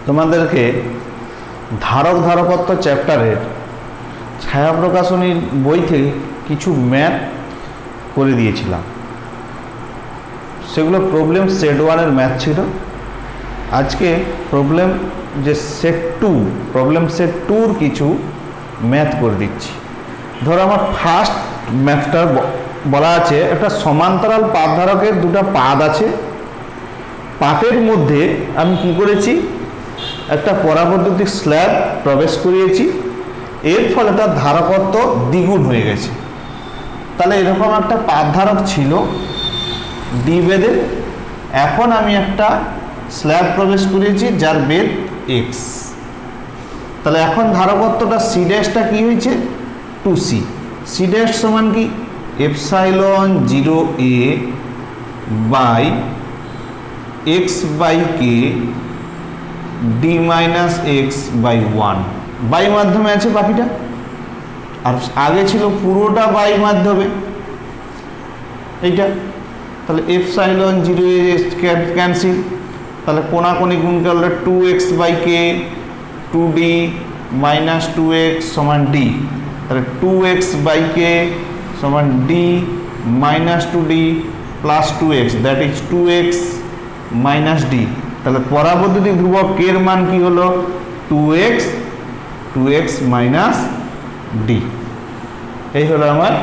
তোমাদেরকে ধারক ধারকত্ব চ্যাপ্টারের ছায়া প্রকাশনীর বই থেকে কিছু ম্যাথ করে দিয়েছিলাম। সেগুলো প্রবলেম সেট 1-এর ম্যাথ ছিল। আজকে প্রবলেম যে সেট 2, প্রবলেম সেট 2-র কিছু ম্যাথ করে দিচ্ছি। ধরো আমার ফার্স্ট ম্যাথটা বলা আছে, একটা সমান্তরাল পাতধারকের দুটো পাত আছে। পাতের মধ্যে আমি কি করেছি, একটা পরাবৈদ্যুতিক স্ল্যাব প্রবেশ করিয়েছি, এর ফলে তার ধারকত্ব দ্বিগুণ হয়ে গেছে। তাহলে এরকম একটা পাতধারক ছিল ডি বেদে, এখন আমি একটা স্ল্যাব প্রবেশ করিয়েছি যার বেদ এক্স। তাহলে এখন ধারকত্বটা সি ড্যাশটা কি হয়েছে, 2c। সি ড্যাশ সমান কি, epsilon 0a by x by k d minus x by 1 by মাধ্যমে আছে বাকিটা, আর আগে ছিল পুরোটা বাই মাধ্যমে এইটা। তাহলে এপসাইলন 0a ক্যান্সেল, তাহলে কোনাকুনি গুণ করলে 2x by K 2d minus 2x সমান d। তাহলে 2x বাই কে সমান d minus 2d plus 2x, that is 2x minus d। তাহলে পরাবৈদ্যুতিক ধ্রুবক কে এর মান কি হলো, 2x মাইনাস d। এই হলো আমার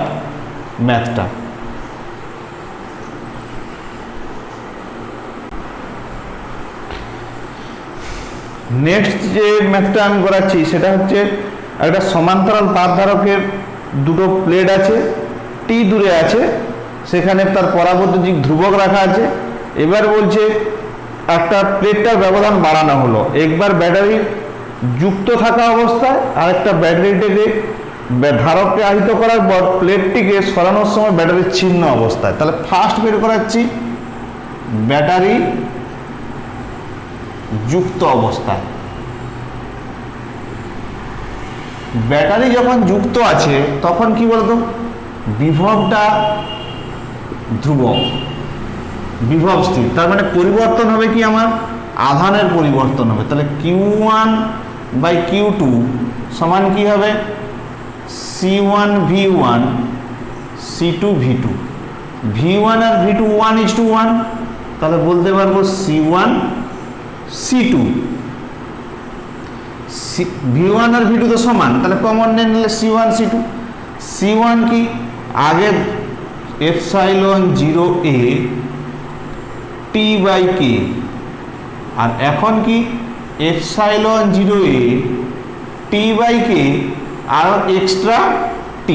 ম্যাথটা। নেক্সট যে ম্যাথটা আমি করাচ্ছি সেটা হচ্ছে একটা সমান্তরাল পাতধারকের দুটো প্লেট আছে, টি দূরে আছে, সেখানে তার পরাবৈদ্যুতিক ধ্রুবক রাখা আছে। এবার বলছে একটা প্লেটটার ব্যবধান বাড়ানো হলো, একবার ব্যাটারি যুক্ত থাকা অবস্থায় আর একটা ব্যাটারিটাকে ধারককে আহিত করার পর প্লেটটিকে সরানোর সময় ব্যাটারি ছিন্ন অবস্থায়। তাহলে ফার্স্ট বের করাচ্ছি ব্যাটারি যুক্ত অবস্থায়। ব্যাটারি যখন যুক্ত আছে তখন কি বলতো, বিভবটা ধ্রুবক, বিভব স্থির। তার মানে পরিবর্তন হবে কি, আমার আধানের পরিবর্তন হবে। তাহলে Q1 বাই Q2 সমান কি হবে, C1 V1 C2 V2। V1 আর V2 1:1, তাহলে বলতে পারবো C1 C2। V1 আর V2 তো সমান, তাহলে কমন নিলে C1 C2। C1 কি, আগে এপসাইলন 0a t বাই কে, আর এখন কি এপসাইলন 0a t বাই কে আর এক্সট্রা t।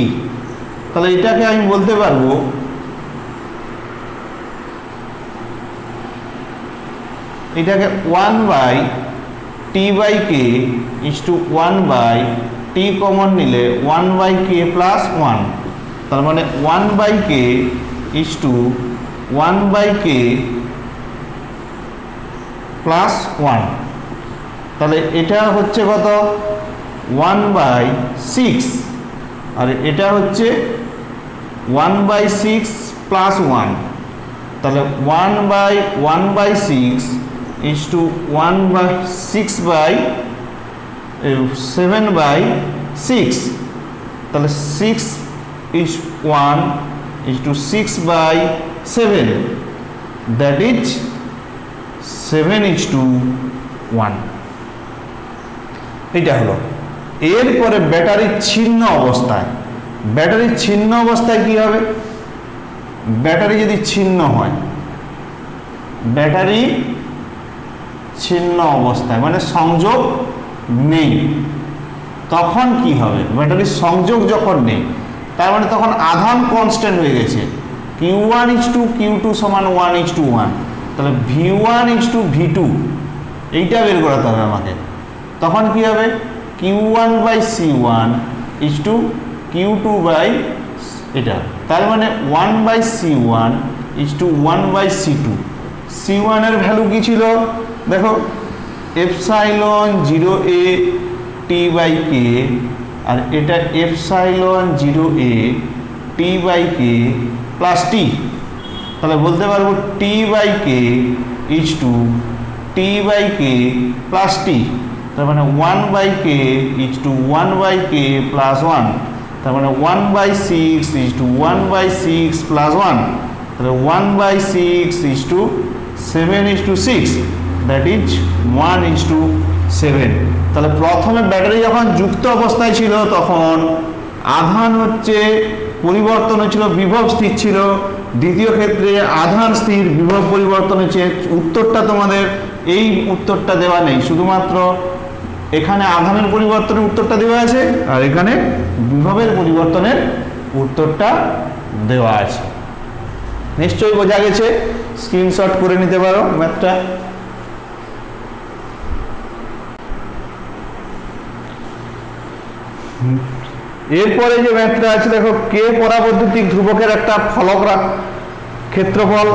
তাহলে এটাকে আমি বলতে পারবো এটাকে 1 by t by K is to 1 by t common নিলে 1 বাই কে প্লাস 1। তার মানে 1 by K is to 1 by K plus 1। তাহলে এটা হচ্ছে কত, 1 বাই 6, আর এটা হচ্ছে 1 বাই 6 প্লাস 1। তাহলে 1 by 6 is to 1 by 6 by 7 by 6। তাহলে 6 is 1 is to 6 by 7, that is 7 is to 1। এটা হলো। এরপরে ব্যাটারি ছিন্ন অবস্থায়, ব্যাটারি ছিন্ন অবস্থায় কি হবে, ব্যাটারি যদি ছিন্ন হয়, ব্যাটারি ছিন্ন অবস্থায় মানে সংযোগ নেই, তখন কি হবে, ব্যাটারির সংযোগ যখন নেই তার মানে তখন আধান কনস্ট্যান্ট হয়ে গেছে। Q1 is to Q2 সমান 1:1। তাহলে V1 is to V2 এইটা বের করাতে হবে আমাকে। তখন কি হবে, Q1 by C1 is to Q2 by এটা। তার মানে 1 by C1 is to 1 by C2। C1 এর ভ্যালু কি ছিল, দেখো এপসাইলন 0a t বাই কে, আর এটা epsilon 0a t by K plus t। তাহলে বলতে পারবো t by K is to T by K plus T, তার মানে 1 by K is to 1 by K plus 1, তার মানে 1 by 6 is to 1 by 6 plus 1, তাহলে 1 by 6 is to 7 is to 6, that is 1 is to 7। তাহলে প্রথমে battery যখন যুক্ত অবস্থায় ছিল তখন আধান হচ্ছে পরিবর্তন হচ্ছিল, বিভব স্থির ছিল। দ্বিতীয় ক্ষেত্রে আধান স্থির, বিভব পরিবর্তন হচ্ছে। উত্তরটা তোমাদের এই উত্তরটা দেওয়া নেই, শুধুমাত্র এখানে আধানের পরিবর্তনের উত্তরটা দেওয়া আছে আর এখানে বিভবের পরিবর্তনের উত্তরটা দেওয়া আছে। নিশ্চয়ই বোঝা গেছে, স্ক্রিনশট করে নিতে পারো ম্যাথটা। এরপরে যে ম্যাথটা আছে দেখো, কে পরাবৈদ্যুতিক ধ্রুবকের একটা ফলক ক্ষেত্রফল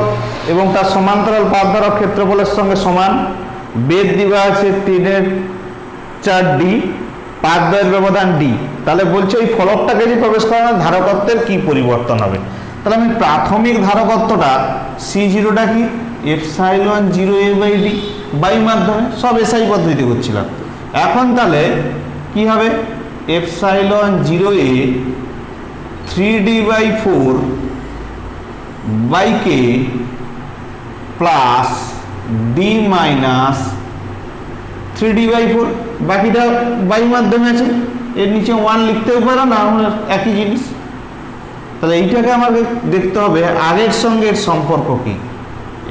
এবং তার সমান্তরাল পাথধারক ক্ষেত্রফলের সঙ্গে সমান। বেদ দেওয়া আছে 3/4 ডি, পাথদ্বয়ের ব্যবধান ডি। তাহলে বলছে এই ফলকটাকে যদি প্রবেশ করানো ধারকত্বের কি পরিবর্তন হবে। তাহলে আমি প্রাথমিক ধারকত্বটা সি জিরোটা কি epsilon 0 a by d by মাধ্যমে সব এসআই পদ্ধতিতে করছিলাম। এখন তাহলে কি হবে, epsilon 0 a 3d by 4 by K plus d minus 3d by 4, বাকিটা বাই মাধ্যমে আছে, এর নিচে 1 লিখতেও পারো না, একই জিনিস। তাহলে এইটাকে আমাকে দেখতে হবে আগের সঙ্গে এর সম্পর্ক কি।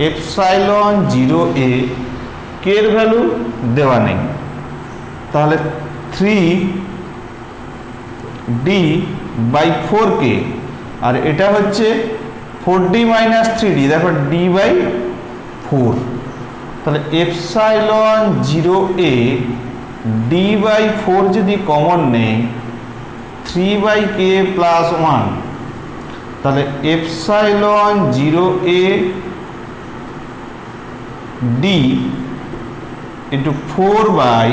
এপসাইলন 0 a কে এর ভ্যালু দেওয়া নেই, তাহলে 3d বাই 4k, আর এটা হচ্ছে 4d মাইনাস 3d, দেখো d বাই 4। তাহলে এপসাইলন 0 a d বাই 4 যদি কমন নেই 3 বাই k প্লাস 1, তাহলে epsilon 0 a d into 4 by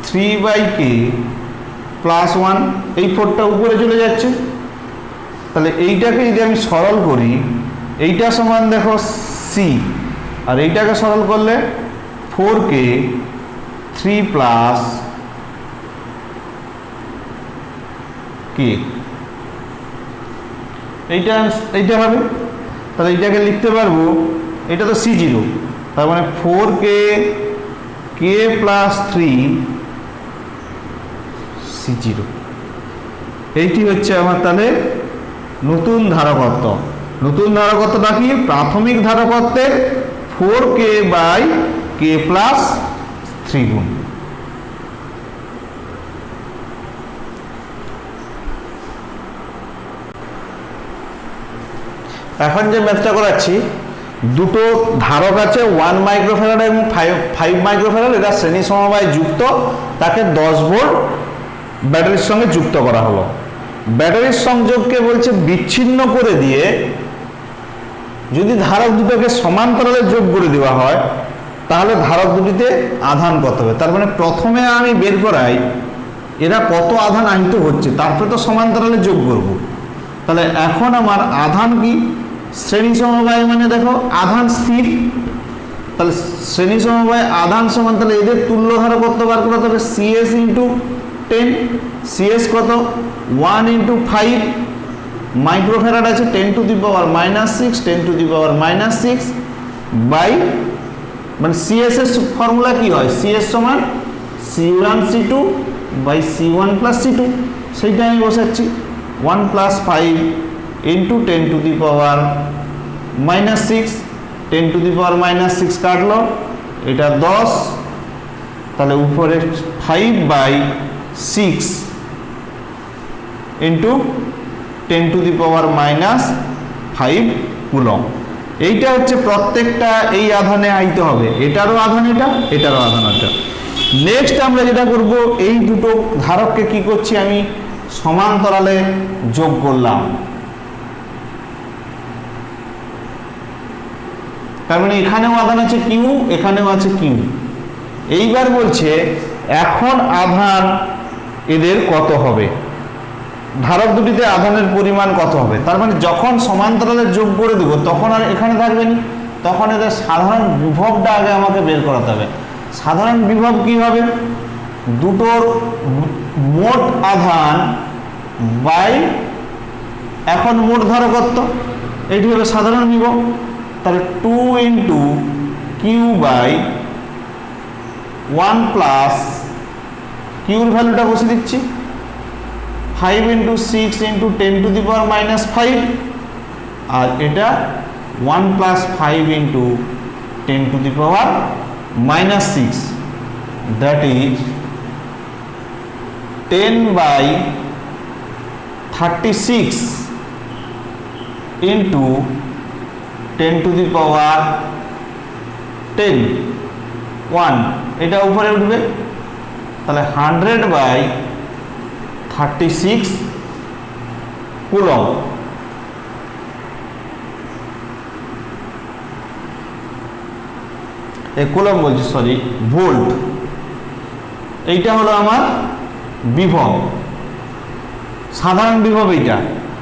3 by k plus 1, এই 4টা উপরে চলে যাচ্ছে। তাহলে এইটাকে যদি আমি সরল করি, এইটা সমান দেখো সি, আর এইটাকে সরল করলে 4k 3 প্লাস k, এইটা হবে। তাহলে এইটাকে লিখতে পারবো, এটা তো সি জিরো, তার মানে 4k k plus 3 C zero. এইটি হচ্ছে আমার তাহলে নতুন ধারকত্ব। নতুন ধারকত্বটা কি, প্রাথমিক ধারকত্বের 4k বাই k প্লাস 3 গুণ। এখন যে ম্যাথটা করাচ্ছি, দুটো ধারক আছে 1 মাইক্রোফ্যারাড এবং 5 মাইক্রোফ্যারাড, এটা শ্রেণী সমবায় যুক্ত, তাকে 10 ভোল্ট ব্যাটারির সঙ্গে যুক্ত করা হলো। ব্যাটারির সংযোগকে বলছে বিচ্ছিন্ন করে দিয়ে যদি ধারক দুটোকে সমান্তরালে যোগ করে দেওয়া হয় তাহলে ধারক দুটিতে আধান কত হবে। তার মানে প্রথমে আমি বের করাই এরা কত আধান আহিত হচ্ছে, তারপরে তো সমান্তরালে যোগ করব। তাহলে এখন আমার আধান কি, শ্রেণী সমবায় মানে দেখো আধান স্থির, তাহলে শ্রেণী সমবায় আধান সমান, তাহলে এদের তুল্য ধারকত্ব বার করতে হবে CS ইন্টু 10, CS কত 1 ইন্টু 5 মাইক্রোফ্যারাড আছে 10 to the power minus 6, 10 to the power minus 6 by, মানে CS এর ফর্মুলা কি হয়, CS সমান C1 C2 by C1 plus C2, সেইটা আমি বসাচ্ছি 1 plus 5 into 10 to the power minus 6, 10 to the power minus 6 কাটলো, এটা 10, তাহলে উপরে 5 by 6 into 10 to the power minus 5 coulomb. এইটা হচ্ছে প্রত্যেকটা এই আধানে আইতে হবে, এটারও আধান এটা, এটারও আধান এটা। নেক্সট আমরা যেটা করব, এই দুটো ধারককে কি করছি আমি সমান্তরালে যোগ করলাম, তার মানে এখানেও আধান আছে কিউ, এখানেও আছে কিউ। এইবার বলছে এখন আধান এদের কত হবে, ধারক দুটিতে আধানের পরিমাণ কত হবে। তার মানে যখন সমান্তরালে যোগ করে দেব তখন আর এখানে থাকবে না, তখন এদের সাধারণ বিভবটা আগে আমাকে বের করাতে হবে। সাধারণ বিভব কি হবে? দুটোর মোট আধান বাই এখন মোট ধারকত্ব, এটি হবে সাধারণ বিভব। তাহলে 2 ইন্টু কিউ বাই 1 প্লাস কিউর ভ্যালুটা বসে দিচ্ছি 5 into 6 into 10 to the power minus 5, আর এটা 1 plus 5 into 10 to the power minus 6, that is 10 by 36 into 10 to the power 10 1, এটা উপরে উঠবে। তাহলে 100 বাই 36 কুলম। কুলম বলছি, সরি, ভোল্ট। এইটা হলো আমার বিভব, সাধারণ বিভব এইটা।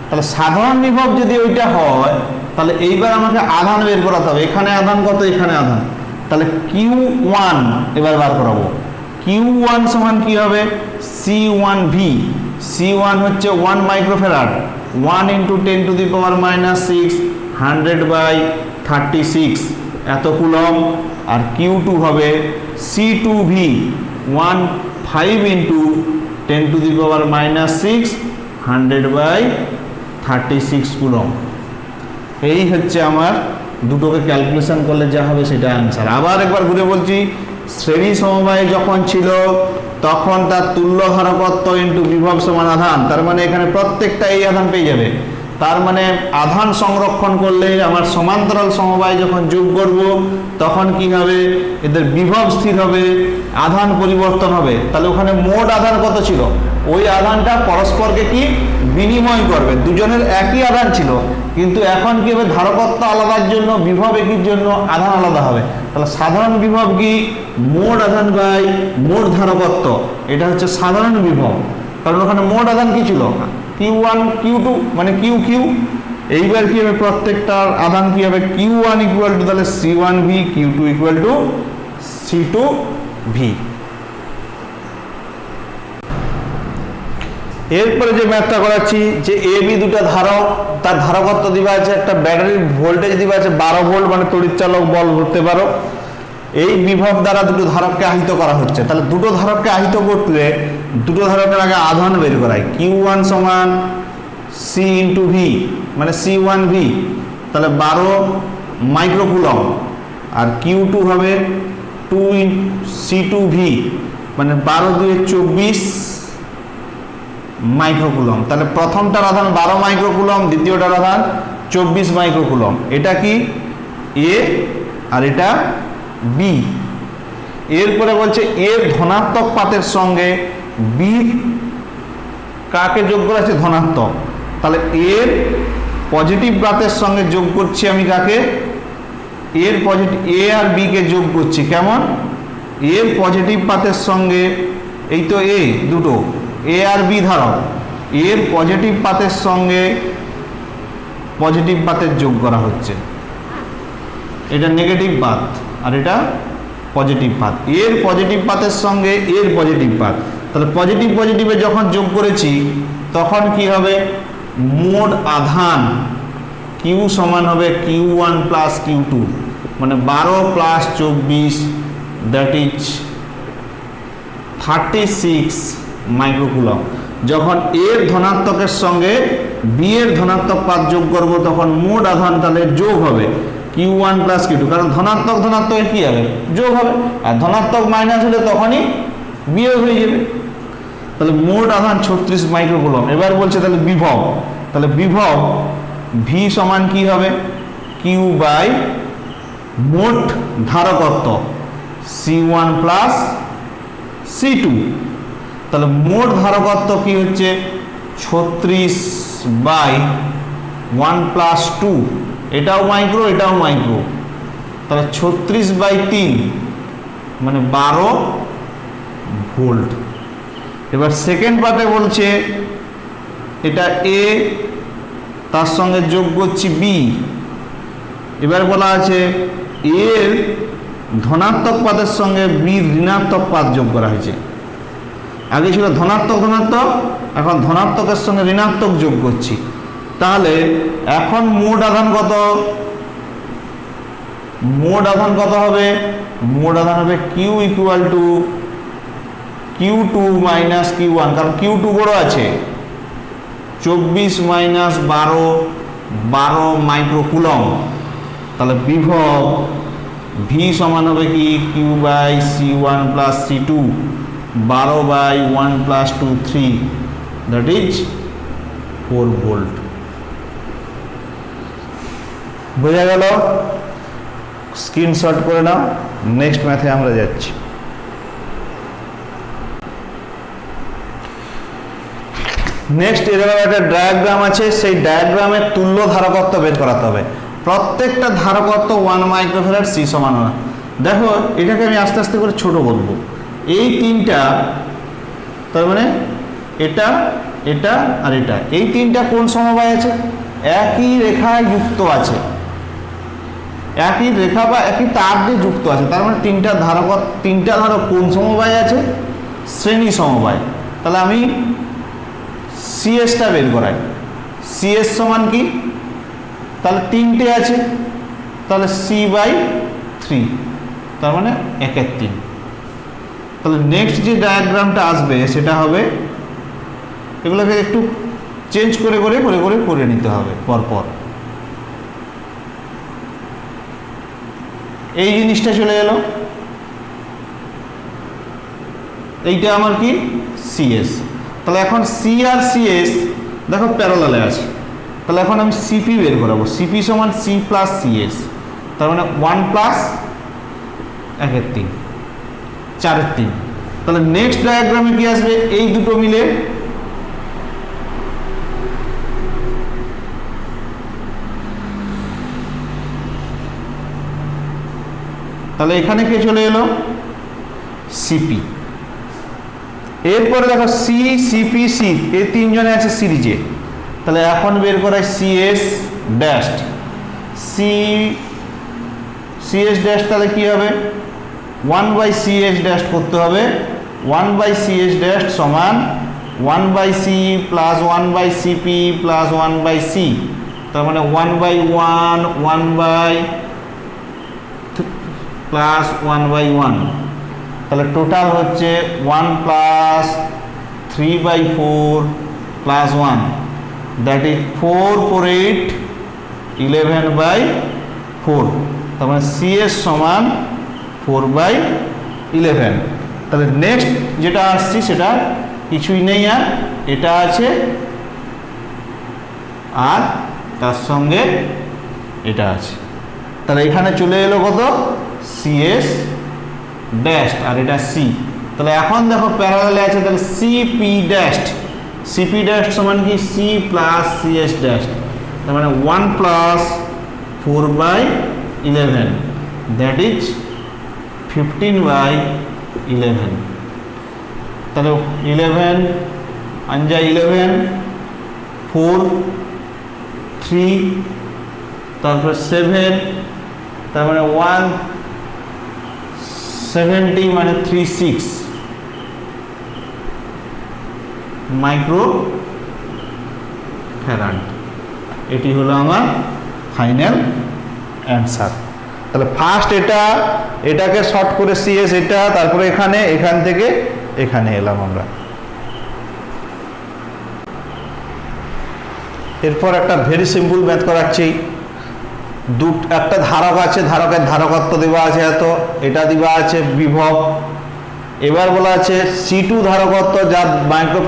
তাহলে সাধারণ বিভব যদি ওইটা হয়, তাহলে এইবার আমাকে আধান বের করাতে হবে। এখানে আধান কত, এখানে আধান, তাহলে Q1 এবার বার করাবো। Q1 সমান কি হবে? C1V। C1 হচ্ছে 1 microfarad, 1 into 10 to the power minus 6, 100 by 36 এত কুলম। আর Q2 হবে C2V, 5 into 10 to the power minus 6, 100 by 36 coulomb. এই হচ্ছে আমার দুটোকে ক্যালকুলেশন করলে যা হবে সেটা অ্যান্সার। আবার একবার ঘুরে বলছি, শ্রেণী সমবায় যখন ছিল তখন তার তুল্য ধারকত্ব ইন্টু বিভব সমান আধান, তার মানে এখানে প্রত্যেকটা এই আধান পেয়ে যাবে। তার মানে আধান সংরক্ষণ করলে আমার সমান্তরাল সমবায় যখন যোগ করব তখন কি হবে? এদের বিভব স্থির হবে, আধান পরিবর্তন হবে। তাহলে ওখানে মোট আধান কত ছিল? ওই আধানটা পরস্পরকে কি বিনিময় করবে। দুজনের একই আধান ছিল, কিন্তু এখন কি হবে? ধারকত্ব আলাদার জন্য বিভব একই জন্য আধান আলাদা হবে। তাহলে সাধারণ বিভব কি? মোট আধান বাই মোট ধারকত্ব, এটা হচ্ছে সাধারণ বিভব। কারণ ওখানে মোট আধান কি ছিল? Q1 Q2 মানে QQ। এইবার কি হবে? প্রত্যেকটার আধান কি হবে? Q1 ইকুয়াল টু তাহলে C1V, Q2 equal to C2V। এরপরে যে ম্যাথটা করাচ্ছি, যে AB দুটো ধারক, তার ধারকত্ব দিবা আছে, একটা ব্যাটারির ভোল্টেজ দিবা আছে 12 ভোল্ট, মানে তড়িৎচালক বল ধরতে পারো। এই বিভব দ্বারা দুটো ধারককে আহিত করা হচ্ছে। তাহলে দুটো ধারককে আহিত করতে দুটো ধারকের আগে আধান বের করাই। Q1 সমান C ইন্টু V, মানে C1V, তাহলে 12 মাইক্রোকুলম। আর Q2 হবে 2 C2V, মানে 12 2 24 মাইক্রোকুলম। তাহলে প্রথমটার আধান 12 মাইক্রোকুলম, দ্বিতীয়টার আধান 24 মাইক্রোকুলম। এটা কি A আর এটা B। এরপরে বলছে এর ধনাত্মক পাতের সঙ্গে বি কাকে যোগ করা আছে? ধনাত্মক। তাহলে এর পজিটিভ পাতের সঙ্গে যোগ করছি আমি কাকে? এর পজিটিভ এ আর বি কে যোগ করছি। কেমন? এর পজিটিভ পাতের সঙ্গে, এই তো এ দুটো এ আর বি ধারক, এর পজিটিভ পাতের সঙ্গে পজিটিভ পাতের যোগ করা হচ্ছে। এটা নেগেটিভ পাত আর এটা পজিটিভ পাত। এর পজিটিভ পাতের সঙ্গে এর পজিটিভ পাত, তাহলে পজিটিভ পজিটিভে যখন যোগ করেছি তখন কি হবে? মোট আধান Q সমান হবে Q1 প্লাস Q2, মানে 12 প্লাস 24, দ্যাট ইজ 36 মাইক্রোকুলম। যখন এর ধনাত্মকের সঙ্গে বি এর ধনাত্মক পাত যোগ করব তখন মোট আধান তাহলে যোগ হবে Q1 প্লাস Q2, কারণ ধনাত্মক ধনাত্মকে কি হবে? যোগ হবে, আর ধনাত্মক মাইনাস হলে তখনই বিয়োগ হয়ে যাবে। তাহলে মোট আধান 36 মাইক্রোকুলম। এবার বলছে তাহলে বিভব, তাহলে বিভব V সমান কি হবে? Q বাই মোট ধারকত্ব C1 প্লাস C2। তাহলে মোট ধারকত্ব কি হচ্ছে? 36 বাই 1 প্লাস 2, এটাও মাইক্রো এটাও মাইক্রো, তাহলে 36 বাই 3 মানে 12 ভোল্ট। এবার সেকেন্ড পার্টে বলছে এটা এ, তার সঙ্গে যোগ করছি বি, এবার বলা আছে এর ধনাত্মক পাদের সঙ্গে বির ঋণাত্মক পাদ যোগ করা হয়েছে। আগে ছিল ধনাত্মক ধনাত্মক, এখন ধনাত্মকের সঙ্গে ঋণাত্মক যোগ করছি। তাহলে এখন মোট আধান কত? মোট আধান কত হবে? মোট আধান হবে Q equal to Q2 minus Q1, কারণ Q2 বড় আছে, 24 মাইনাস 12 মাইক্রোকুলম। তাহলে বিভব V সমান হবে কি Q by C1 plus C2, 12 by 1 plus 2 3, that is 4 volt. বোঝা গেল? স্ক্রিনশট করে নাও। নেক্সট ম্যাথে আমরা যাচ্ছি। নেক্সট এরকম একটা ডায়াগ্রাম আছে, সেই ডায়াগ্রামের তুল্য ধারকত্ব বের করাতে হবে। প্রত্যেকটা ধারকত্ব 1 মাইক্রোফ্যারাড, সি সমান 1। দেখো এটাকে আমি আস্তে আস্তে করে ছোট করব। এই তিনটা, তার মানে এটা, এটা আর এটা, এই তিনটা কোন সমবায় আছে? একই রেখায় যুক্ত আছে, একই রেখা বা একই তার দিয়ে যুক্ত আছে। তার মানে তিনটা ধারক কোন সমবায় আছে? শ্রেণী সমবায়। তাহলে আমি সিএসটা বের করাই। সিএস সমান কি? তাহলে তিনটে আছে, তাহলে সি বাই 3, তার মানে 1/3। তাহলে নেক্সট যে ডায়াগ্রামটা আসবে সেটা হবে, এগুলোকে একটু চেঞ্জ করে করে করে করে করে নিতে হবে পরপর। এই জিনিসটা চলে এলো, এইটা আমার কি? সিএস। তাহলে এখন সি আর সিএস দেখো প্যারালালে আছে, তাহলে এখন আমি সিপি বের করাবো। সিপি সমান সি প্লাস সিএস, তার মানে 1 প্লাস 1/3, 4/3। তাহলে নেক্সট ডায়াগ্রামে কি আসবে? এই দুটো মিলে তাহলে এখানে কে চলে এলো? সিপি। এরপরে দেখো সি, সিপি, সি, এই তিনজনে আছে সিরিজে। তাহলে এখন বের করাই সিএস ড্যাশ। সিএস ড্যাশ তাহলে কি হবে? 1 বাই সিএস ড্যাশ করতে হবে। 1 বাই সিএস ড্যাশ সমান 1 by C plus 1 by CP plus 1 by C, তার মানে 1 বাই 1, 1 বাই প্লাস 1 বাই 1। তাহলে টোটাল হচ্ছে 1 plus 3 by 4 plus 1, that is 4 4 8 11 by 4। তার মানে সিএস সমান 4 বাই 11। তাহলে নেক্সট যেটা আসছি সেটা কিছুই নেই, আর এটা আছে, আর তার সঙ্গে এটা আছে। তাহলে এখানে চলে এলো কত? সিএস ড্যাশ, আর এটা সি। তাহলে এখন দেখো প্যারালালে আছে, তাহলে সিপি ড্যাশ। সিপি ড্যাশ সমান কি? সি প্লাস সিএস ড্যাশ, তার মানে 1 plus 4 by 11, that is 15 by 11। তাহলে 11 আঞ্জা 11, 4 3, তারপর 7, তার মানে 170 মানে 36 মাইক্রো ফ্যারাড। এটি হলো আমার ফাইনাল অ্যান্সার। তাহলে ফার্স্ট এটাকে শর্ট করে সিএস এটা, তারপরে এখান থেকে এখানে এলাম আমরা। এরপর একটা ভেরি সিম্পল ম্যাথ করাচ্ছি। একটা ধারক আছে, ধারকের ধারকত্ব দেওয়া আছে এত, এটা দেওয়া আছে বিভব। এবার বলা আছে C2 ধারকত্ব, যার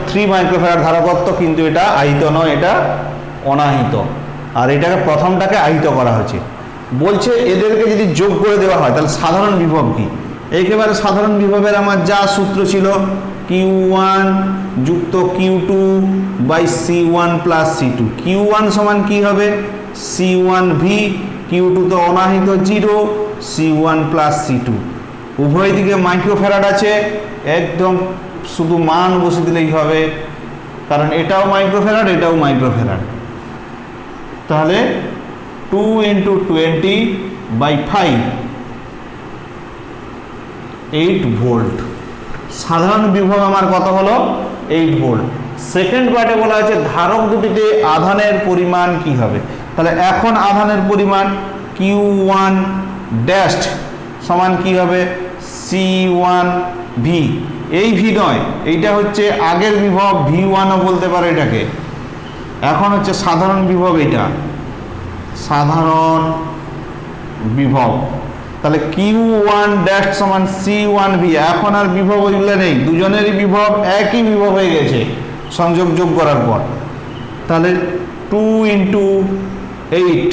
3 মাইক্রোফ্যারাড ধারকত্ব, কিন্তু এটা আহিত নয়, এটা অনাহিত। আর এটাকে প্রথমটাকে আহিত করা হয়েছে। বলছে এদেরকে যদি যোগ করে দেওয়া হয় তাহলে সাধারণ বিভব কি? একেবারে সাধারণ বিভবের আমার যা সূত্র ছিল, Q1 যুক্ত Q2 by C1 plus C2। Q1 সমান কি হবে? C1V, Q2 তো অনাহিত 0, C1 প্লাস C2। উভয় দিকে মাইক্রোফ্যারাড আছে, একদম শুধু মান বসে দিলেই হবে, কারণ এটাও মাইক্রোফ্যারাড, এটাও মাইক্রোফ্যারাড। তাহলে 2 ইন্টু 20 বাই 5, 8 ভোল্ট। সাধারণ বিভব আমার কত হলো? 8 ভোল্ট। সেকেন্ড পার্টে বলা হয়েছে ধারক দুটিতে আধানের পরিমাণ কি হবে। তাহলে এখন আধানের পরিমাণ Q1 ড্যাশ সমান কি হবে? C1 V। এই ভি নয়, এইটা হচ্ছে আগের বিভব V1ও বলতে পারো এটাকে। এখন হচ্ছে সাধারণ বিভব, এটা সাধারণ বিভব। তাহলে Q1 ড্যাশ সমান C1 V। এখন আর বিভব ওইগুলো নেই, দুজনেরই বিভব একই বিভব হয়ে গেছে সংযোগ যোগ করার পর। তাহলে 2 ইন্টু 8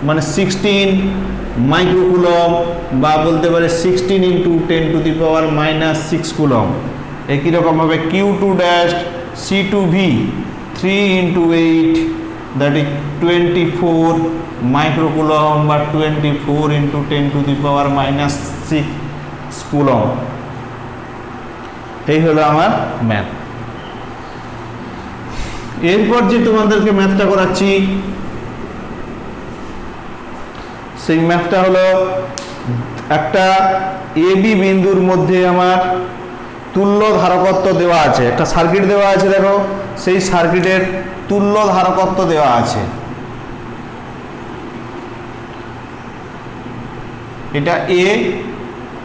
মানে 16 মাইক্রোকুলম, বা বলতে পারে 16 into 10 to the power minus 6 coulomb. একই রকমভাবে Q2 dash C2V 3 into 8 that is 24 microcoulomb, বা 24 into 10 to the power minus 6 coulomb. এই হলো আমার ম্যাথ। এরপর যে তোমাদেরকে ম্যাথটা করাচ্ছি সেই ম্যাথটা হলো একটা এবি বিন্দুর মধ্যে আমার তুল্য ধারকত্ব দেওয়া আছে, একটা সার্কিট দেওয়া আছে। দেখো সেই সার্কিটের তুল্য ধারকত্ব দেওয়া আছে। এটা এ,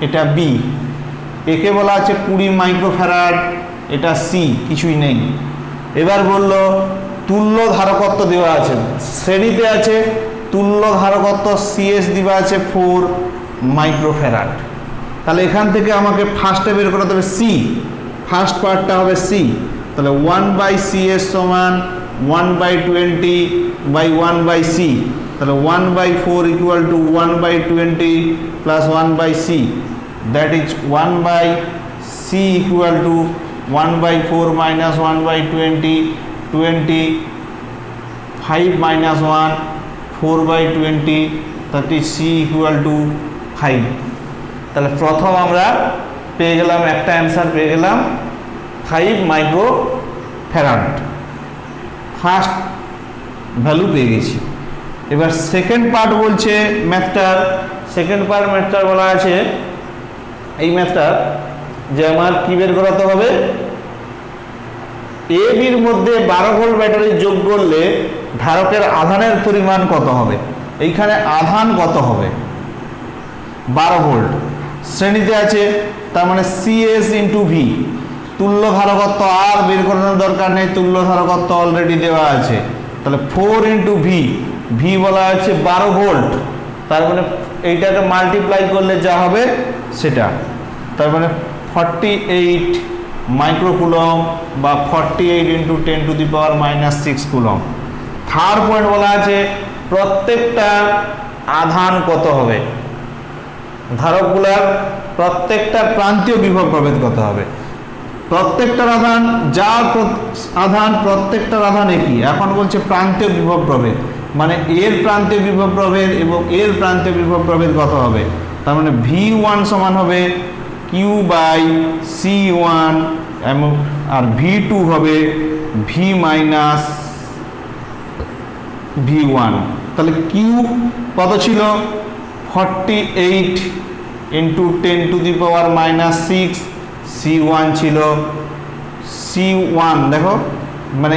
এটা বি। একে বলা আছে 20 মাইক্রোফ্যারাড, এটা সি, কিছুই নেই। এবার বলল তুল্য ধারকত্ব দেওয়া আছে, শ্রেণীতে আছে তুল্য ধারকত্ব সিএস দেওয়া আছে 4 মাইক্রোফ্যারাড। তাহলে এখান থেকে আমাকে ফার্স্টে বের করতে হবে সি, ফার্স্ট পার্টটা হবে সি। তাহলে 1/CS সমান 1/20 বাই 1/C। তাহলে 1/4 equal to 1/20 plus 1/C, that is 1/C equal to 1/4 minus 1/20, 20, 5 minus 1, 4/20, that is C equal to 5। তাহলে প্রথম আমরা পেয়ে গেলাম, একটা অ্যান্সার পেয়ে গেলাম 5 মাইক্রোফ্যারাড, ফার্স্ট ভ্যালু পেয়ে গেছি। এবার সেকেন্ড পার্ট বলছে ম্যাথটার, সেকেন্ড পার্ট ম্যাথটার বলা আছে এই ম্যাথটার যে আমার কি বের করাতে হবে, এ বির মধ্যে 12 ভোল্ট ব্যাটারি যোগ করলে ধারকের আধানের পরিমাণ কত হবে। এইখানে আধান কত হবে? 12 ভোল্ট, শ্রেণীতে আছে, তার মানে সিএস ইন্টু ভি। তুল্য ধারকত্ব আর বের করানোর দরকার নেই, তুল্য ধারকত্ব অলরেডি দেওয়া আছে। তাহলে 4 ইন্টু ভি, ভি বলা আছে 12 ভোল্ট, তার মানে এইটাকে মাল্টিপ্লাই করলে যা হবে সেটা, তার মানে 48 মাইক্রোকুলম বা 48 into 10 to the power minus 6 coulomb. Third point বলা আছে প্রত্যেকটা আধান কত হবে, ধারকগুলার প্রত্যেকটা প্রান্তীয় বিভব প্রভেদ কত হবে। প্রত্যেকটার আধান, যা আধান প্রত্যেকটার আধান একই। এখন বলছে প্রান্তীয় বিভব প্রভেদ, মানে এর প্রান্তীয় বিভব প্রভেদ এবং এর প্রান্তীয় বিভব প্রভেদ কত হবে। তার মানে V1 সমান হবে Q/C1 এবং আর V2 হবে V মাইনাস V1। তাহলে Q কত ছিল? 48 into 10 to the power minus 6। C1 ছিল C1, দেখো মানে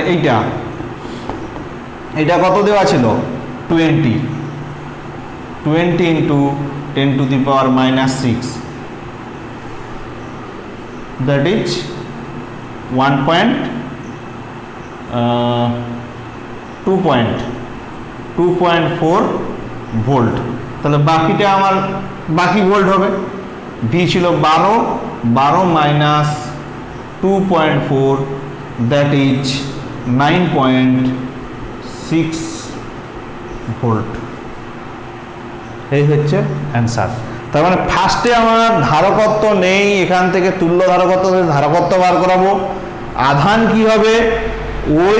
এইটা কত দেওয়া ছিল? 20 into 10 to the power minus 6, that is 2.4 volt. তাহলে বাকিটা আমার বাকি ভোল্ট হবে। ভি ছিল 12 মাইনাস 2.4, দ্যাট ইজ 9.6 ভোল্ট। এই হচ্ছে অ্যান্সার। তার মানে ফার্স্টে আমার ধারকত্ব নেই, এখান থেকে তুল্য ধারকত্ব বার করাবো। আধান কি হবে? ওই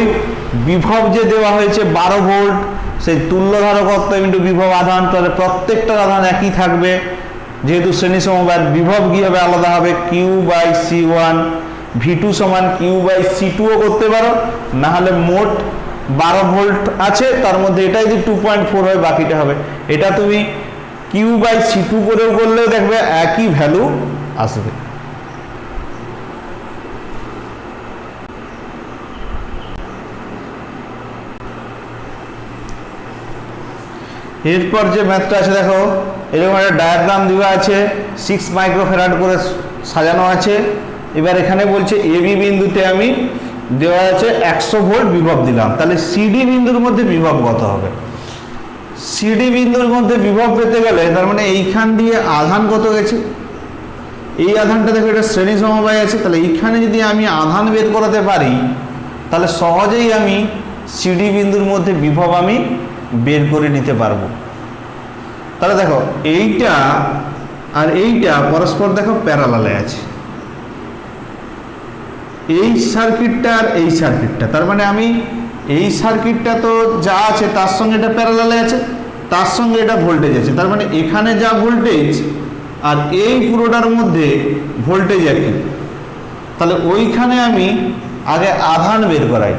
বিভব যে দেওয়া হয়েছে 12 ভোল্ট, সেই তুল্য ধারকত্ব ইন্টু বিভব আধান, তাহলে প্রত্যেকটার আধান একই থাকবে। যেহেতু শ্রেণী সমবায়, বিভব কি হবে? আলাদা হবে। Q/C1, V2 সমান Q/C2ও করতে পারো, না হলে মোট 12 ভোল্ট আছে, তার মধ্যে এটা যদি 2.4 হয় বাকিটা হবে। এটা তুমি Q/C2 করেও করলেও দেখবে একই ভ্যালু আসবে। এরপর যে ম্যাথটা আছে দেখো, এরকম একটা ডায়াগ্রাম দেওয়া আছে, 6 মাইক্রোফ্যারাড করে সাজানো আছে। এবার এখানে বলছে এবি বিন্দুতে আমি দেওয়া আছে 100 ভোল্ট বিভব দিলাম, তাহলে সিডি বিন্দুর মধ্যে বিভব কত হবে? সিডি বিন্দুর মধ্যে বিভব পেতে গেলে তার মানে এইখান দিয়ে আধান কত গেছে, এই আধানটা দেখো এটা শ্রেণী সমবায় আছে, তাহলে এইখানে যদি আমি আধান বের করাতে পারি তাহলে সহজেই আমি সিডি বিন্দুর মধ্যে বিভব আমি বের করে নিতে পারবো। তাহলে দেখো এইটা আর এইটা পরস্পর দেখো প্যারালালে আছে, এই সার্কিটটা আর এই সার্কিটটা, তার মানে আমি এই সার্কিটটা তো যা আছে তার সঙ্গে এটা প্যারালালে আছে, তার সঙ্গে এটা ভোল্টেজ আছে, তার মানে এখানে যা ভোল্টেজ আর এই পুরোটার মধ্যে ভোল্টেজ একই। তাহলে ওইখানে আমি আগে আধান বের করাই,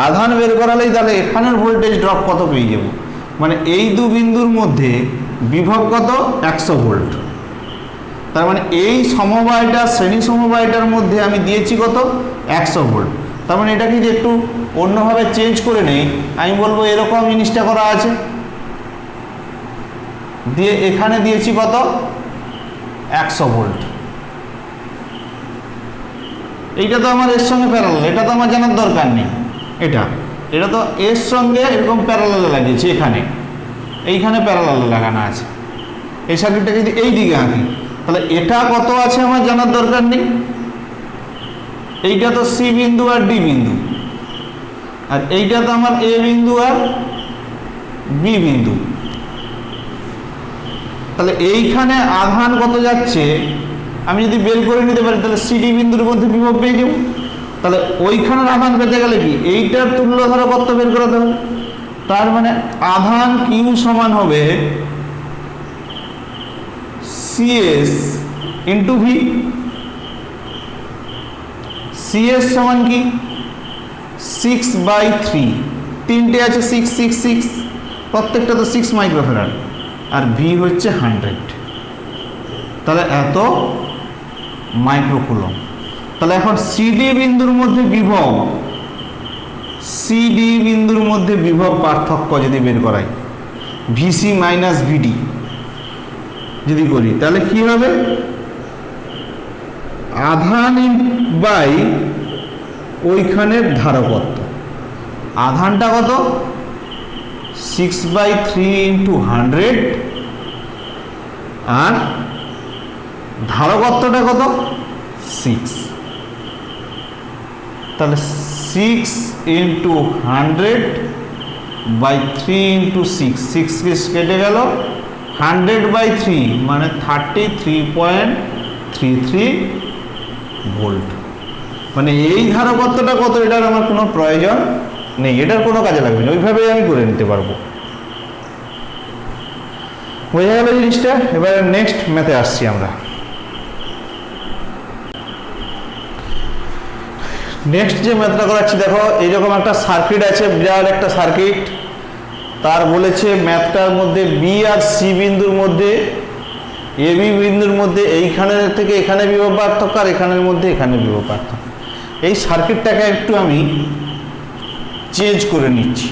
আধান বের করালেই তাহলে এখানের ভোল্টেজ ড্রপ কত পেয়ে যাব, মানে এই দু বিন্দুর মধ্যে বিভব কত 100 ভোল্ট। তার মানে এই সমবায়টা শ্রেণী সমবায়টার মধ্যে আমি দিয়েছি কত 100 ভোল্ট। তার মানে এটাকে যদি একটু অন্যভাবে চেঞ্জ করে নেই, আমি বলবো এরকম জিনিসটা করা আছে, দিয়ে এখানে দিয়েছি কত 100 ভোল্ট। এইটা তো আমার এর সঙ্গে প্যারালাল, এটা তো আমার জানার দরকার নেই, এটা তো এর সঙ্গে এরকম প্যারালালে লাগিয়েছি, এইখানে প্যারালালে লাগানো আছে। এই সার্কিটটা যদি এই দিকে আঁকি তাহলে এটা কত আছে আমার জানার দরকার নেই, এইটা তো সি বিন্দু আর ডি বিন্দু, আর এইটা তো আমার এ বিন্দু আর বি বিন্দু। তাহলে এইখানে আধান কত যাচ্ছে আমি যদি বের করে নিতে পারি তাহলে সিডি বিন্দুর মধ্যে বিভব পেয়ে যাব। তাহলে ওইখানের আধান পেতে গেলে কি এইটার তুল্য ধারা কত বের করাতে হবে, তার মানে আধান কিউ সমান হবে সিএস ইন্টু ভি। সিএস সমান কি 6/3, তিনটে আছে 6 6 6, প্রত্যেকটা তো 6 মাইক্রোফ্যারাড, আর ভি হচ্ছে 100, তাহলে এত মাইক্রোকুলম। তাহলে এখন সিডি বিন্দুর মধ্যে বিভব, সিডি বিন্দুর মধ্যে বিভব পার্থক্য যদি বের করাই, ভিসি মাইনাস ভিডি যদি করি তাহলে কি হবে, আধান বাই ওইখানের ধারকত্ব। আধানটা কত 6/3 ইন্টু 100, আর ধারকত্বটা কত 6, তাহলে 6 ইন্টু 100/3 ইন্টু 6, 6 কেটে গেল, 100/3 মানে 33.33 ভোল্ট। মানে এই ধারকত্বটা কত এটার আমার কোনো প্রয়োজন নেই, এটার কোনো কাজে লাগবে না, ওইভাবেই আমি করে নিতে পারবো। বোঝা গেল জিনিসটা। এবার নেক্সট ম্যাথে আসছি আমরা। নেক্সট যে ম্যাথটা করাচ্ছি দেখো, এইরকম একটা সার্কিট আছে, বিরাট একটা সার্কিট, তার বলেছে ম্যাথটার মধ্যে বি আর সি বিন্দুর মধ্যে, এ বি বিন্দুর মধ্যে এইখানের থেকে এখানে বিভব পার্থক্য, আর এখানের মধ্যে এখানে বিভব পার্থক্য। এই সার্কিটটাকে একটু আমি চেঞ্জ করে নিচ্ছি,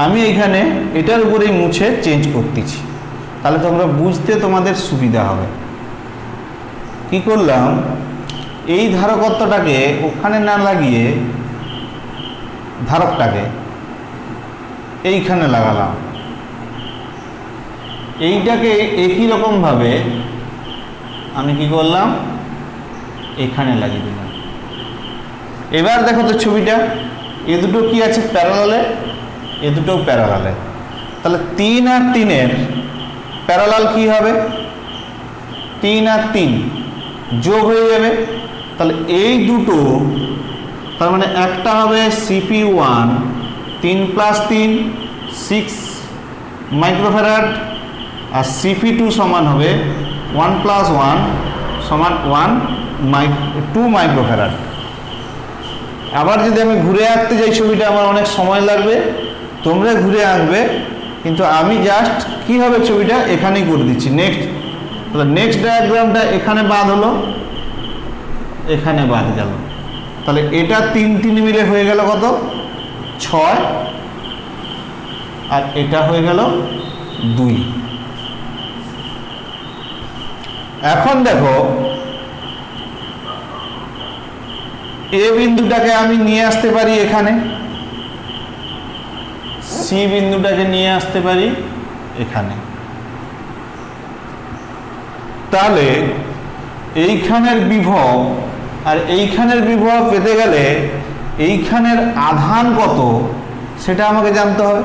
আমি এখানে এটার উপরেই মুছে চেঞ্জ করতেছি, তাহলে তোমরা বুঝতে তোমাদের সুবিধা হবে। কি করলাম, এই ধারকত্বটাকে ওখানে না লাগিয়ে ধারকটাকে এইখানে লাগালাম, এইটাকে একই রকমভাবে আমি কি করলাম এখানে লাগিয়ে দিলাম। এবার দেখো তো ছবিটা, এ দুটো কি আছে প্যারালালে, এ দুটো প্যারালালে, তাহলে 3 আর 3-এর প্যারালাল কি হবে, 3 আর 3 যোগ হয়ে যাবে, তাহলে এই দুটো, তার মানে একটা হবে CP1 3 + 3 6 মাইক্রোফ্যারাড, আর CP2 সমান হবে 1 + 1 সমান 2 মাইক্রোফ্যারাড। আবার যদি আমি ঘুরে আঁকতে যাই ছবিটা আমার অনেক সময় লাগবে, তোমরা ঘুরে আঁকবে, কিন্তু আমি জাস্ট কি হবে ছবিটা এখানেই করে দিচ্ছি। নেক্সট ডায়াগ্রামটা এখানে বাদ হলো, এখানে বাদ গেল, তাহলে এটা 3 মিলে হয়ে গেল কত 6, আর এটা হয়ে গেল 2। এখন দেখো এ বিন্দুটাকে আমি নিয়ে আসতে পারি এখানে, সি বিন্দুটাকে নিয়ে আসতে পারি এখানে, তাহলে এইখানের বিভব আর এইখানের বিভব পেতে গেলে এইখানের আধান কত সেটা আমাকে জানতে হবে।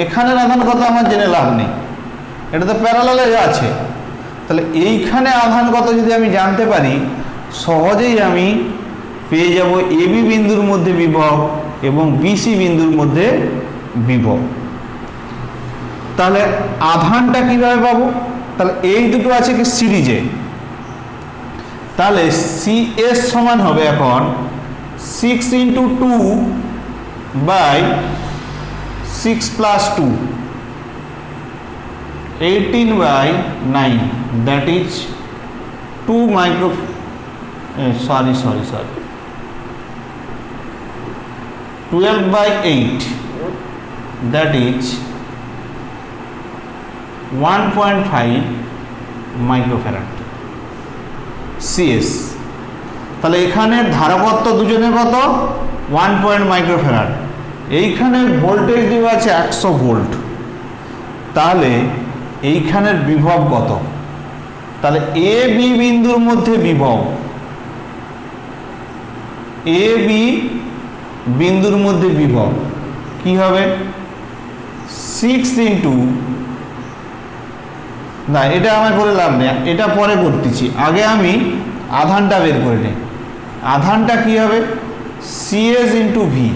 এখানের আধান কত আমার জেনে লাভ নেই, এটা তো প্যারালালে আছে। তাহলে এইখানে আধান কত যদি আমি জানতে পারি, সহজেই আমি পেয়ে যাব এবি বিন্দুর মধ্যে বিভব এবং বিসি বিন্দুর মধ্যে বিভব। তাহলে আধানটা কিভাবে পাবো? তাহলে এই দুটো আছে কি সিরিজে, তাহলে সিএস সমান হবে এখন 6 × 2/6 + 2, 18/9, that is 2 micro, sorry 12/8, that is 1.5 microfarad CS. তাহলে এখানে ধারকত্ব দুজনের কত 1 মাইক্রোফ্যারাড, এইখানে ভোল্টেজ দেওয়া আছে 100 ভোল্ট, তাহলে এইখানের বিভব কত? তাহলে এ বি বিন্দুর মধ্যে বিভব, এ বি বিন্দুর মধ্যে বিভব কি হবে 6 × না, এটা আমার করে লাভ নেই, এটা পরে করতেছি, আগে আমি আধানটা বের করে নিই। আধানটা কি হবে সিএস × ভি,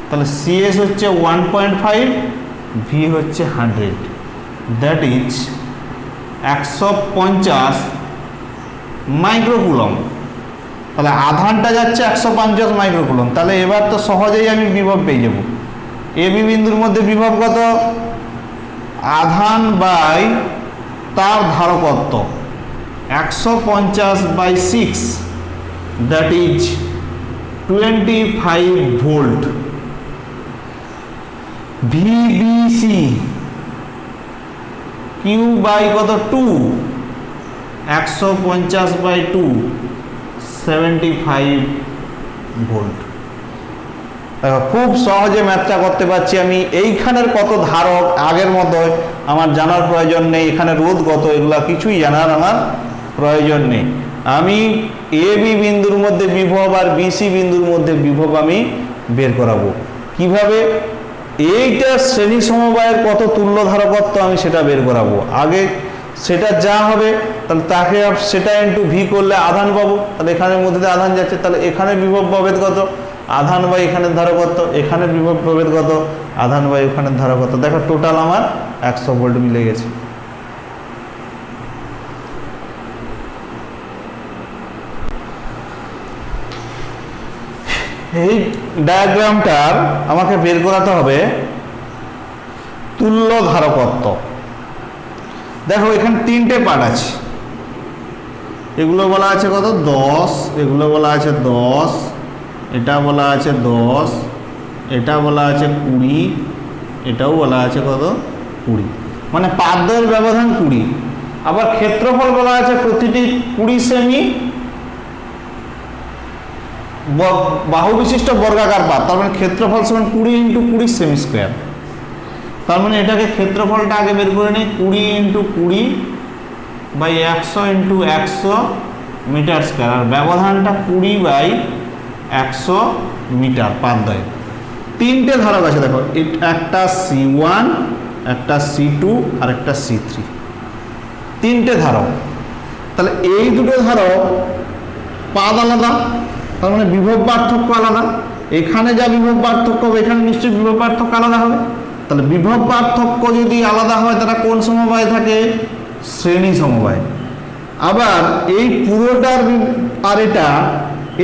তাহলে সিএস হচ্ছে 1.5, ভি হচ্ছে 100, দ্যাট ইজ 150 মাইক্রোকুলম। তাহলে আধানটা যাচ্ছে 150 মাইক্রোকুলম। তাহলে এবার তো সহজেই আমি বিভব পেয়ে যাব। এ বি বিন্দুর মধ্যে বিভব কত? আধান বাই তার ধারকত্ব 150/6, that is 25 volt. VBC Q by কত 2, 150/2, 75 ভোল্ট। খুব সহজে ম্যাথটা করতে পারছি আমি। এইখানের কত ধারক আগের মতো আমার জানার প্রয়োজন নেই, এখানে রোধ কত এগুলা কিছুই জানার আমার প্রয়োজন নেই। আমি এ বি বিন্দুর মধ্যে বিভব আর বিসি বিন্দুর মধ্যে বিভব আমি বের করাবো কিভাবে? এইটা শ্রেণী সমবায়ের কত তুল্য ধারকত্ব আমি সেটা বের করাবো। আগে সেটা যা হবে তাহলে তাকে সেটা ইন্টু ভি করলে আধান পাবো। তাহলে এখানের মধ্যে আধান যাচ্ছে, তাহলে এখানে বিভব প্রভেদ কত? আধান বাই এখানের ধারকত্ব। এখানে বিভব প্রভেদ কত? আধান বাই ওখানের ধারকত্ব। দেখো টোটাল আমার 100 ভোল্ট মিলে গেছে। এই ডায়াগ্রামটার আমাকে বের করাতে হবে তুল্য ধারকত্ব। দেখো এখানে 3টে পার্ট আছে, এগুলো বলা আছে কত 10, এগুলো বলা আছে 10, এটা বলা আছে 10, এটা বলা আছে 20, এটাও বলা আছে কত 20, মানে পাদ্যের ব্যবধান 20। আবার ক্ষেত্রফল বলা আছে প্রতিটি 20 সেমি বাহু বিশিষ্ট বর্গাকার পাত, তার মানে ক্ষেত্রফল সমান 20 × 20 সেমি স্কোয়ার। তার মানে এটাকে ক্ষেত্রফলটা আগে বের করে নিই, 20 × 20/100 × 100 মিটার স্কোয়ার, আর ব্যবধানটা 20/100 মিটার পাদ্বয়। 3টে ধারক আছে দেখো, একটা C1, একটা C2 আর একটা C3, 3টে ধারক। তাহলে এই দুটো ধারক পাদ আলাদা, তার মানে বিভব পার্থক্য আলাদা। এখানে যা বিভব পার্থক্য হবে এখানে নিশ্চয়ই বিভব পার্থক্য আলাদা হবে। তাহলে বিভব পার্থক্য যদি আলাদা হয় তারা কোন সমবায় থাকে? শ্রেণী সমবায়। আবার এই পুরোটার আর এটা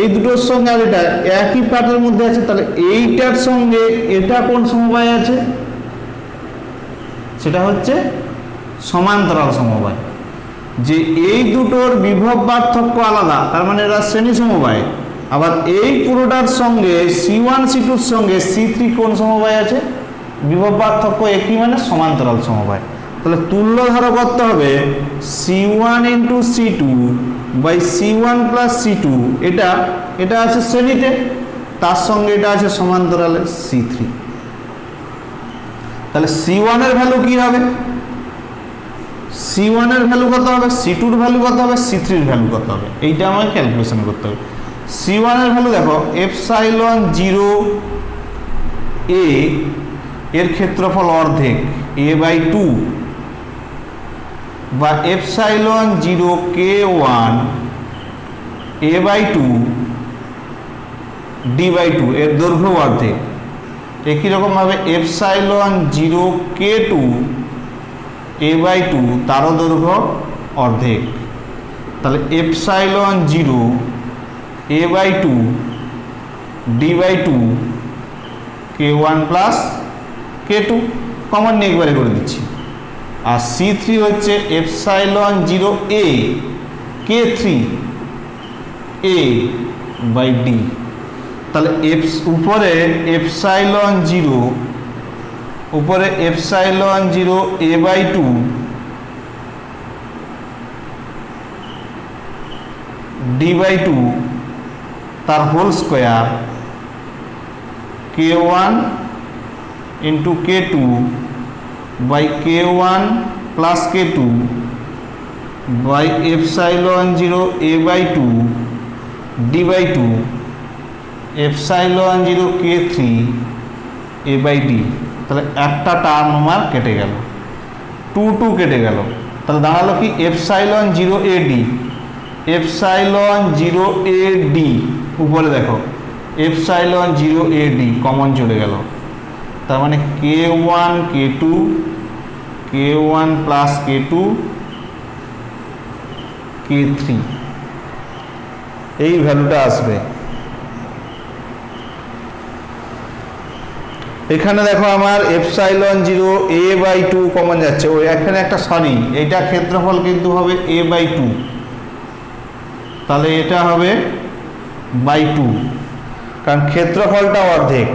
এই দুটোর সঙ্গে আর এটা একই পার্টের মধ্যে আছে, তাহলে এইটার সঙ্গে এটা কোন সমবায় আছে? সেটা হচ্ছে সমান্তরাল সমবায়। যে এই দুটোর বিভব পার্থক্য আলাদা, তার মানে এরা শ্রেণী সমবায়। আবার এই পুরোটার সঙ্গে C1 C2 এর সঙ্গে C3 কোন সমবায় আছে? বিভব পার্থক্য একই, মানে সমান্তরাল সমবায়। তাহলে তুল্য ধারকত্ব হবে C1 into C2 by C1 plus C2। এটা আছে শ্রেণীতে, তার সঙ্গে এটা আছে সমান্তরালে C3। তাহলে C1 এর ভ্যালু কি হবে? C1 এর ভ্যালু কত হবে, C2 এর ভ্যালু কত হবে, C3 এর ভ্যালু কত হবে, এইটা আমাকে ক্যালকুলেশন করতে হবে। C1 এর ভ্যালু দেখো এপসাইলন 0 a এর ক্ষেত্রফল অর্ধেক a/2 বা এপসাইলন 0 k1 a/2 d/2 এর দৈর্ঘ্য অর্ধেক। একই রকম ভাবে এপসাইলন 0 k2 a/2 তারও দৈর্ঘ্য অর্ধেক। তাহলে epsilon 0 a/2 d/2 k1 plus k2 common নিয়ে একবারে করে দিচ্ছি। আর C3 হচ্ছে epsilon 0 a k3 a by d। তাহলে উপরে এপসাইলন 0 a/2 d/2 তার whole square k1 into k2 by k1 plus k2 by epsilon 0 a/2 d/2 epsilon 0 k3 a/d। তাহলে একটা টার্ম আমার কেটে গেল, 2 কেটে গেল। তাহলে দাঁড়ালো কি এপসাইলন 0 AD, এপসাইলন 0 AD উপরে দেখো এপসাইলন 0 AD কমন চলে গেল। তার মানে k1 k2 k1 plus k2 k3 এই ভ্যালুটা আসবে। এখানে দেখো আমার এপসাইলন 0 a/2 কমন যাচ্ছে, ওই এখানে একটা সরি, এইটা ক্ষেত্রফল কিন্তু হবে a/2, তাহলে এটা হবে বাই 2, কারণ ক্ষেত্রফলটা অর্ধেক,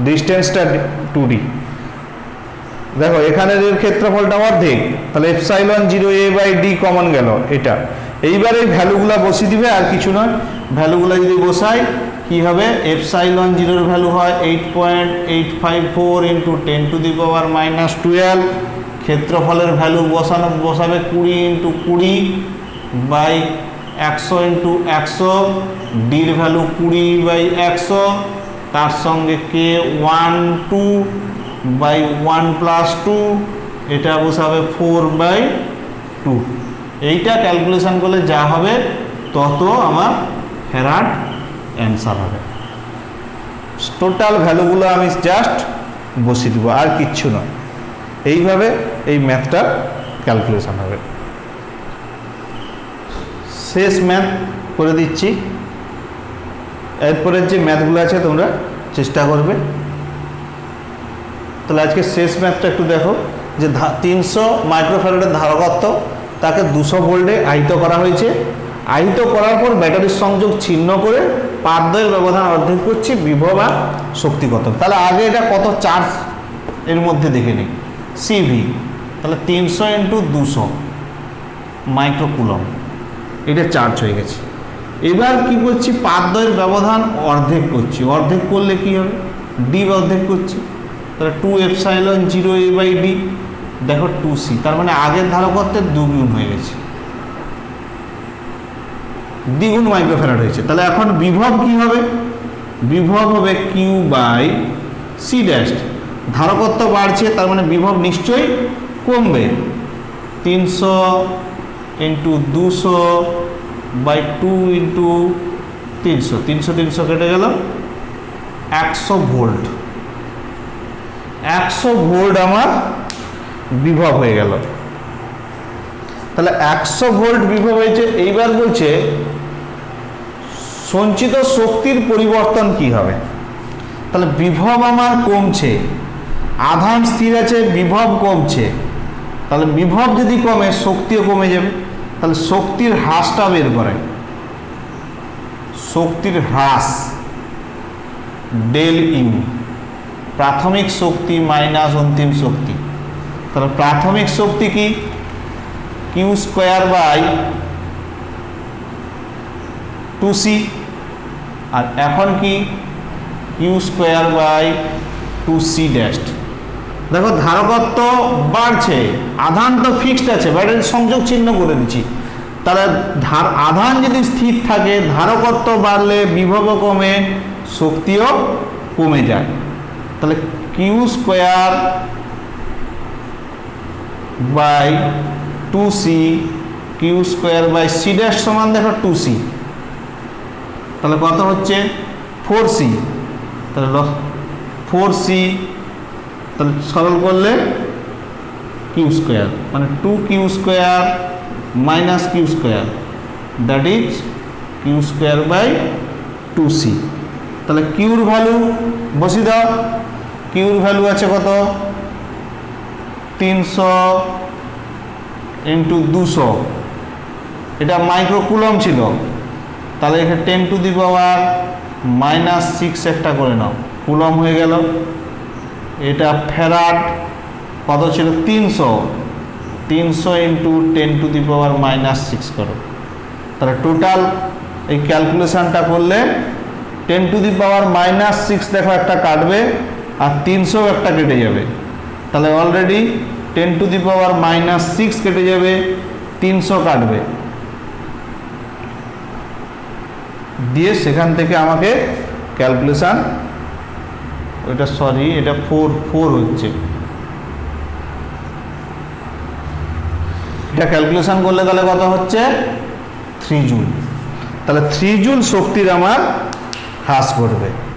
ডিস্টেন্সটা 2d। দেখো এখানের এর ক্ষেত্রফলটা অর্ধেক, তাহলে এপসাইলন 0 a/d কমন গেল এটা। এইবার এই ভ্যালুগুলা বসিয়ে দিবে, আর কিছু নয়। ভ্যালুগুলা যদি বসাই কি হবে, এপসাইলন 0 এর ভ্যালু হয় 8.854 ইন্টু 10⁻⁻12। ক্ষেত্রফলের ভ্যালু বসাবে 20 ইন্টু 20 বাই 100 ইন্টু 100, ডির ভ্যালু 20/100, তার সঙ্গে k12 বাই 1 প্লাস 2, এটা বসাবে 4/2। এইটা ক্যালকুলেশন করলে যা হবে তত আমার ফ্যারাড অ্যান্সার হবে। টোটাল ভ্যালুগুলো আমি জাস্ট বসিয়ে দেবো, আর কিচ্ছু নয়। এইভাবে এই ম্যাথটা ক্যালকুলেশন হবে। শেষ ম্যাথ করে দিচ্ছি, এরপরের যে ম্যাথগুলো আছে তোমরা চেষ্টা করবে। তাহলে আজকে শেষ ম্যাথটা একটু দেখো, যে 300 মাইক্রোফ্যারাডের ধারকত্ব, তাকে 200 ভোল্টে আহিত করা হয়েছে। আহিত করার পর ব্যাটারির সংযোগ ছিন্ন করে পাতদ্বয়ের ব্যবধান অর্ধেক করছি, বিভব আর শক্তি কত। তাহলে আগে এটা কত চার্জ এর মধ্যে দেখে নিই, CV। তাহলে 300 ইন্টু 200 মাইক্রোকুলম, এটা চার্জ হয়ে গেছে। এবার কি করছি, পাতদ্বয়ের ব্যবধান অর্ধেক করছি। অর্ধেক করলে কি হবে, ডি অর্ধেক করছি, তাহলে 2 এপসাইলন 0 a/d। দেখো 2c, তার মানে আগের ধারকত্বের দুগুণ হয়ে গেছে, দ্বিগুণ মাইক্রোফ্যারাড হয়েছে। তাহলে এখন বিভব কি হবে, বিভব হবে q/c ড্যাশ। ধারকত্ব বাড়ছে, তার মানে বিভব নিশ্চয়ই কমবে। 300 ইন্টু 200 বাই 2 ইন্টু 300, 300 কেটে গেল, 100 ভোল্ট। 100 ভোল্ট আমার বিভব হয়ে গেল। তাহলে 100 ভোল্ট বিভব হয়েছে। এইবার বলছে সঞ্চিত শক্তির পরিবর্তন কি হবে? তাহলে বিভব আমার কমছে, আধান স্থির আছে, বিভব কমছে, তাহলে বিভব যদি কমে শক্তিও কমে যাবে। তাহলে শক্তির হ্রাসটা বের করে, শক্তির হ্রাস ডেল ইউ, প্রাথমিক শক্তি মাইনাস অন্তিম শক্তি। তাহলে প্রাথমিক শক্তি কি? কিউ স্কোয়ার বাই 2c, আর এখন কি? Q square by 2c dashed. দেখো ধারকত্ব বাড়ছে, আধান তো ফিক্সড আছে, বাইরে সংযোগ চিহ্ন করে দিচ্ছি। তাহলে আধান যদি স্থির থাকে, ধারকত্ব বাড়লে বিভব কমে, শক্তিও কমে যায়। তাহলে q square by 2c, q square by C dash সমান দেখো 2c, তাহলে কত হচ্ছে? 4c। তাহলে 4c, তাহলে সরল করলে কিউ স্কোয়ার মানে 2q square minus q square, that is q square by 2c। তাহলে কিউর ভ্যালু বসিয়ে দাও। কিউর ভ্যালু আছে কত? 300 ইন্টু 200, এটা মাইক্রোকুলম ছিল, তাহলে এখানে 10 টু দি পাওয়ার মাইনাস 6 একটা করে নাও, কুলম হয়ে গেল। এটা ফ্যারাড কত ছিল? 300 into 10 to the power minus 6 করো। তাহলে টোটাল এই ক্যালকুলেশনটা করলে 10 টু দি পাওয়ার মাইনাস 6 দেখো একটা কাটবে, আর 300 একটা কেটে যাবে। তাহলে already 10 to the power minus 6 কেটে যাবে, 300 কাটবে, দিয়ে সেখান থেকে আমাকে ক্যালকুলেশন, ওইটা সরি এটা 4 হচ্ছে, এটা ক্যালকুলেশন করলে তাহলে কত হচ্ছে? 3 জুল। তাহলে 3 জুল শক্তির আমার হ্রাস ঘটবে।